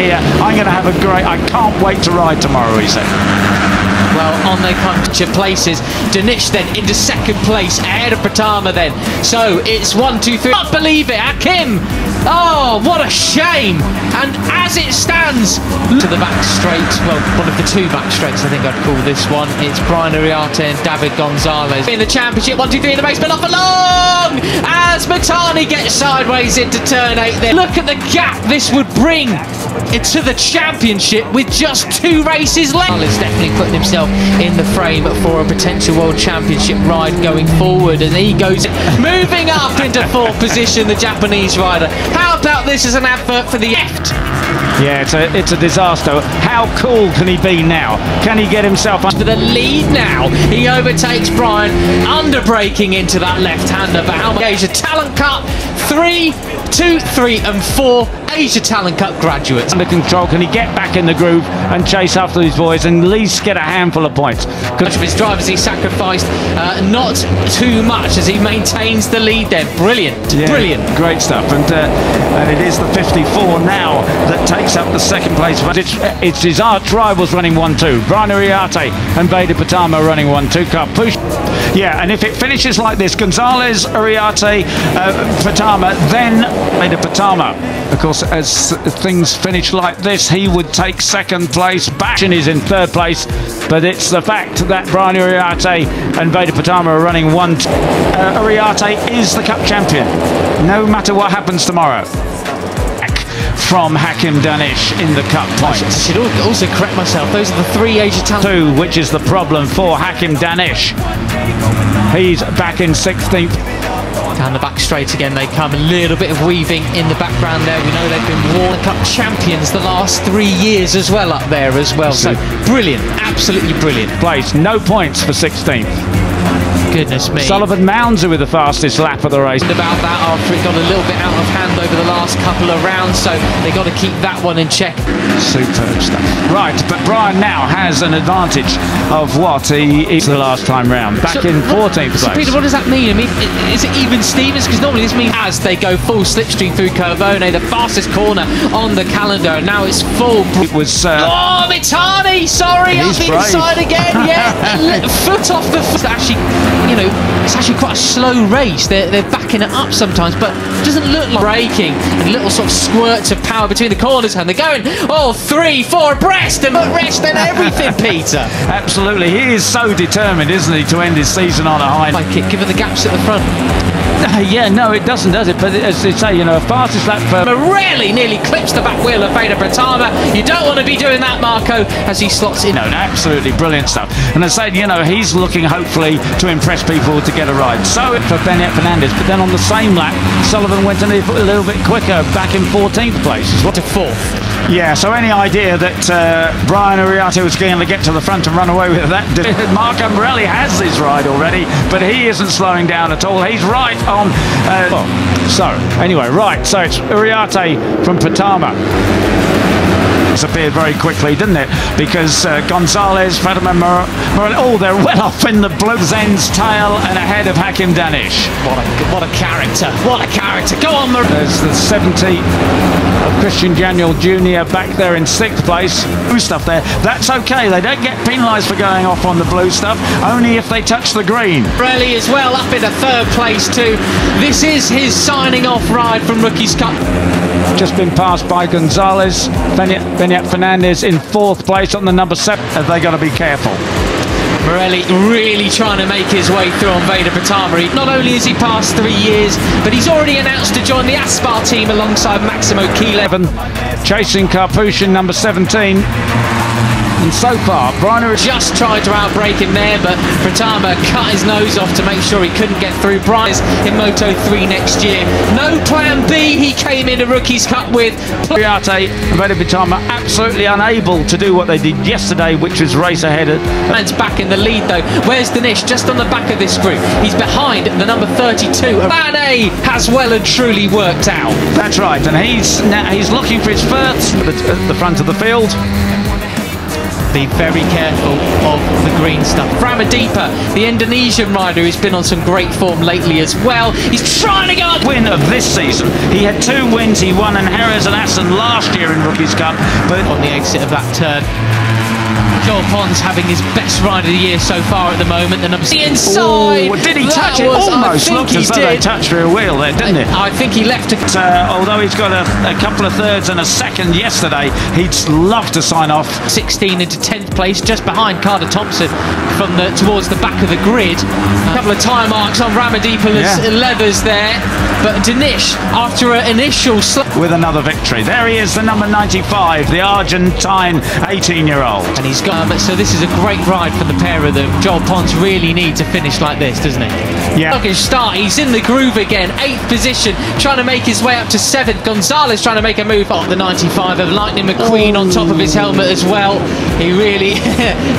here. I'm going to have a great... I can't wait to ride tomorrow, he said. Well, on they come to places. Dinesh then into second place, ahead of Pratama then. So it's 1, 2, 3. Can't believe it, Hakim! Oh, what a shame! And as it stands, to the back straight, well, one of the two back straights, I think I'd call this one. It's Brian Ariarte and David Gonzalez in the championship. 1, 2, 3 in the race, but off along as Matani gets sideways into turn 8 there. Look at the gap this would bring into the championship with just 2 races left. He's definitely putting himself in the frame for a potential world championship ride going forward, and he goes moving up into 4th position, the Japanese rider. How about this as an advert for the left? Yeah, it's a disaster. How cool can he be now? Can he get himself up for the lead now? He overtakes Brian, under braking into that left-hander. But how much? Asia Talent Cup 3, 2, 3 and 4 Asia Talent Cup graduates. Under control, can he get back in the groove and chase after these boys and at least get a handful of points? Much of his drivers he sacrificed, not too much as he maintains the lead there. Brilliant, yeah, brilliant. Great stuff. And it is the 54 now that takes up the second place. But it's his arch rivals running 1-2. Brian Ariarte and Veda Pratama running 1-2. Push. Yeah, and if it finishes like this, Gonzalez, Ariarte, Pratama, then Veda Pratama. Of course, as things finish like this, he would take second place. Bashan is in third place, but it's the fact that Brian Ariarte and Veda Pratama are running 1-2. Ariarte is the cup champion, no matter what happens tomorrow. From Hakim Danish in the cup points. I should also correct myself, those are the 3 Asia Talent. 2, which is the problem for Hakim Danish. He's back in 16th. Down the back straight again they come. A little bit of weaving in the background there. We know they've been World Cup champions the last 3 years as well up there as well. So brilliant, absolutely brilliant. Place, no points for 16th. Goodness me. Sullivan Mounds with the fastest lap of the race. About that after it got a little bit out of hand over the last couple of rounds, so they got to keep that one in check. Superb stuff. Right, but Brian now has an advantage of what he is the last time round. Back in 14th place. So Peter, what does that mean? I mean, is it even Stevens? Because normally this means as they go full slipstream through Curvone, the fastest corner on the calendar, and now it's full. It was... oh, Mitani! Sorry, up inside again. Yeah, foot off the foot. Actually, you know, it's actually quite a slow race. They're backing it up sometimes, but it doesn't look like braking. And little sort of squirts of power between the corners, and they're going 3, 4 abreast and rest and everything, Peter. Absolutely, he is so determined, isn't he, to end his season on a high. Like it, given the gaps at the front. Yeah, no, it doesn't, does it? But as they say, you know, a fastest lap for... Morelli nearly clips the back wheel of Veda Pratama. You don't want to be doing that, Marco, as he slots in. No, absolutely brilliant stuff. And as I said, you know, he's looking hopefully to impress people to get a ride. So for Benet Fernandez, but then on the same lap, Sullivan went a little bit quicker, back in 14th place. To 4th. Yeah, so any idea that Brian Ariarte was going to get to the front and run away with that? Marco Morelli has his ride already, but he isn't slowing down at all. He's right on... so, anyway, right, so it's Ariarte from Pratama. Disappeared very quickly, didn't it? Because Gonzalez, Fatima Morelli, oh, they're well off in the blue Zen's tail and ahead of Hakim Danish. What a character! What a character! Go on, there's the 70 of Christian Daniel Junior back there in 6th place. Blue stuff there. That's okay. They don't get penalised for going off on the blue stuff. Only if they touch the green. Morelli as well up in a 3rd place too. This is his signing off ride from Rookies Cup. Just been passed by Gonzalez. Benet Fernandez in 4th place on the number 7. Have they got to be careful? Morelli really trying to make his way through on Veda Pratama. Not only has he passed 3 years, but he's already announced to join the Aspar team alongside Maximo Kilev. Chasing Karpushin, number 17. And so far, Brian just tried to outbrake him there, but Pratama cut his nose off to make sure he couldn't get through. Brian's in Moto3 next year. No plan B he came into Rookies Cup with. Ariarte and Veda Pratama absolutely unable to do what they did yesterday, which was race ahead. Man's back in the lead though. Where's Dinesh? Just on the back of this group. He's behind the number 32. Plan A has well and truly worked out. That's right, and he's looking for his first at the front of the field. Be very careful of the green stuff. Pramadipa, the Indonesian rider, who's been on some great form lately as well. He's trying to go up. Win of this season. He had 2 wins. He won in Jerez and Assen last year in Rookies Cup, but on the exit of that turn, Joel Pons having his best ride of the year so far at the moment. And the inside. Ooh, did he touch it? Almost looked as though they touched rear wheel there, didn't it? I think he left it. Although he's got a couple of thirds and a second yesterday, he'd love to sign off. 16 into 10th place, just behind Carter Thompson from towards the back of the grid. A couple of tyre marks on Ramadipa's leathers there. But Dinesh, after an initial with another victory. There he is, the number 95, the Argentine 18-year-old. And he's got. So this is a great ride for the pair of them. Joel Pons really needs a finish like this, doesn't he? Yeah. Look at his start. He's in the groove again. 8th position, trying to make his way up to 7th. Gonzalez trying to make a move up the 95 of Lightning McQueen on top of his helmet as well. He really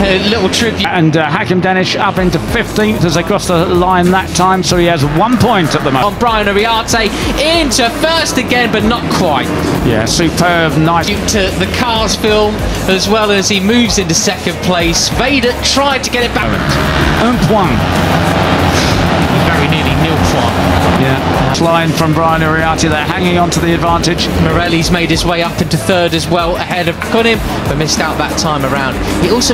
a little tribute. And Hakim Danish up into 15th as they cross the line that time, so he has 1 point at the moment. On Brian Ariarte into 1st again, but not quite. Yeah, superb, nice. To the Cars film, as well as he moves into 2nd place. Veda tried to get it back. Un point. Very nearly nil point. Yeah. Line from Brian Ariarte there, hanging on to the advantage. Morelli's made his way up into 3rd as well, ahead of Kunim, but missed out that time around.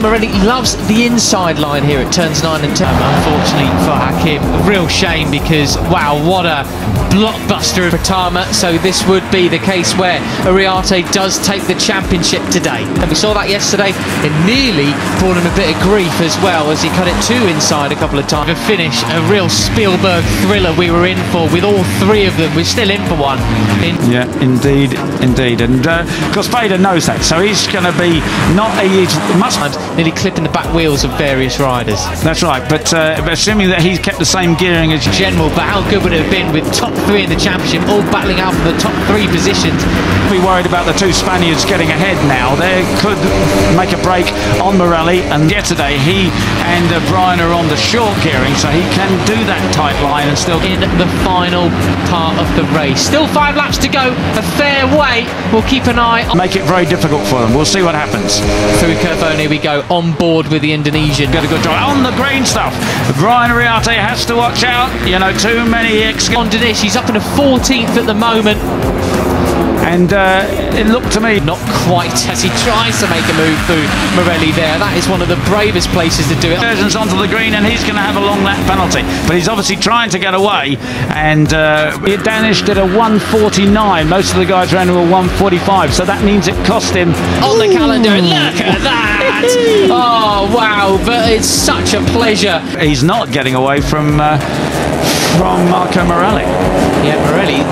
Morelli loves the inside line here at turns 9 and 10. Unfortunately for Hakim, a real shame because, wow, what a blockbuster of Pratama. So this would be the case where Ariarte does take the championship today. And we saw that yesterday. It nearly brought him a bit of grief as well as he cut it 2 inside a couple of times. A finish, a real Spielberg thriller we were in for with all 3 of them. We're still in for one. Yeah, indeed. And of course Veda knows that, so he's going to be nearly clipping the back wheels of various riders. That's right, but assuming that he's kept the same gearing as general, but how good would it have been with top 3 in the championship all battling out for the top 3 positions? Be worried about the 2 Spaniards getting ahead now. They could make a break on Morelli, and yesterday he and Brian are on the short gearing, so he can do that tight line and still in the final part of the race. Still 5 laps to go, a fair way. We'll keep an eye on. Make it very difficult for them. We'll see what happens. Through Curvone we go, on board with the Indonesian. Got a good drive on the green stuff. Brian Ariarte has to watch out. You know, too many on Dinesh. He's up in a 14th at the moment. And it looked to me not quite as he tries to make a move through Morelli there. That is one of the bravest places to do it. Versions onto the green, and he's going to have a long lap penalty, but he's obviously trying to get away. And Danish did a 1:49. Most of the guys ran to a 1:45, so that means it cost him on the calendar. Look at that! Oh wow! But it's such a pleasure. He's not getting away from Marco Morelli. Yeah, Morelli